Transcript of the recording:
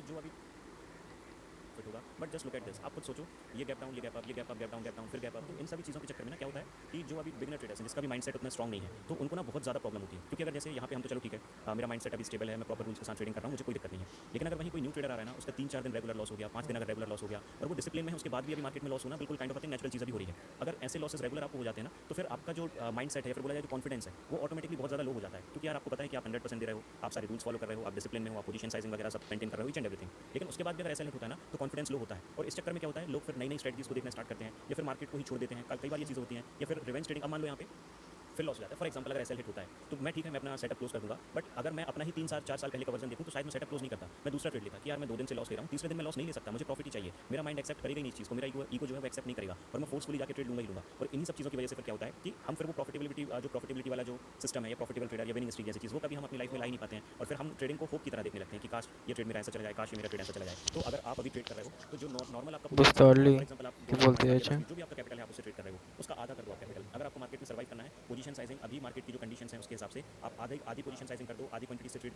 जो अभी फिट होगा। But just look at this, आप खुद सोचो, ये गैप डाउन, ये गैप अप, ये gap up, gap down, gap down, फिर गैप अप। तो इन सभी चीज़ों के चक्कर में ना क्या होता है कि जो अभी बिगिनर ट्रेडर्स हैं, जिसका भी माइंडसेट उतना स्ट्रॉन्ग नहीं है, तो उनको ना बहुत ज़्यादा प्रॉब्लम होती है। क्योंकि अगर जैसे यहाँ पे हम तो चलो ठीक है, मेरा माइंडसेट अभी स्टेबल है, मैं प्रॉपर रूल्स के साथ ट्रेडिंग कर रहा हूँ, मुझे कोई दिक्कत नहीं है। लेकिन अगर वहीं कोई न्यू ट्रेडर आ रहा है ना, उसका 3-4 दिन रेगुलर लॉस हो गया, 5 दिन अगर रेगुलर लॉस हो गया, और वो डिसिप्लिन में है, उसके बाद भी अभी मार्केट में लॉस होना बिल्कुल काइंड ऑफ नेचुरल चीज़ अभी हो रही है। अगर ऐसे लॉसेस रेगुलर आपको हो जाते हैं ना, तो फिर आपका जो माइंडसेट है, या फिर बोला जाए जो कॉन्फिडेंस है, वो ऑटोमेटिकली बहुत ज़्यादा लो हो जाता है। क्योंकि यार आपको पता है कि आप 100% दे रहे हो, आप सारे रूल्स फॉलो कर रहे हो, आप डिसिप्लिन में हो, आप पोजीशन साइजिंग वगैरह सब मेंटेन कर रहे हो, ईच एंड एवरीथिंग। लेकिन उसके बाद भी अगर ऐसा हिट होता है ना, तो कॉन्फिडेंस लो होता है, और इस चक्कर में क्या होता है, लोग फिर नई नई स्ट्रेटजीज को देखना स्टार्ट करते हैं, या फिर मार्केट को ही छोड़ देते हैं। कई बार ये चीज़ होती है, या फिर रिवेंज ट्रेडिंग। अब मान लो यहाँ पे फिर लॉस हो जाता है। फॉर एग्जांपल अगर एसएल हिट होता है, तो मैं ठीक है, मैं अपना सेटअप क्लोज कर दूंगा। बट अगर मैं अपना ही 3 साल 4 साल पहले का वर्जन देखूँ, तो शायद मैं सेटअप क्लोज नहीं करता, मैं दूसरा ट्रेड लेता कि यार मैं 2 दिन से लॉस ले रहा हूँ, तीसरे दिन मैं लॉस नहीं ले सकता, मुझे प्रॉफिट ही चाहिए। मेरा माइंड एक्सेप्ट करेगा ही नहीं इस चीज़ को, मेरा ईगो जो है वो एक्सेप्ट नहीं करेगा, और मैं फोर्सफुली जाकर ट्रेड लूंगा ही लूंगा। और इन्हीं सब चीज़ों की वजह से फिर क्या होता है कि हम फिर वो प्रॉफिटेबिलिटी वाला जो सिस्टम है, या प्रॉफिटेबल ट्रेडर या विनिंग स्ट्रीक जैसी चीज़, वो कभी हम अपनी लाइफ में ला ही नहीं पाते हैं। और फिर हम ट्रेडिंग को होप की तरह देखने लगते हैं कि काश ये ट्रेड मेरा ऐसा चला जाए, काश ये मेरा ट्रेड ऐसा चला जाए। तो अगर आप अभी ट्रेड कर रहे हो, तो जो नॉर्मल आपका বুঝতে पोजीशन है, পারলি फॉर एग्जांपल आप কি 2 लाख বলতে 5 लाख या চাইছে। 10 जो भी आपका कैपिटल है, आप उससे ट्रेड कर रहे हो, उसका आधा कर दो आप कैपिटल। अगर आपको मार्केट में सर्वाइव करना है, पोजीशन साइजिंग अभी मार्केट की जो कंडीशंस हैं उसके हिसाब से आप आधी पोजीशन साइजिंग कर दो, आधी क्वांटिटी से ट्रेड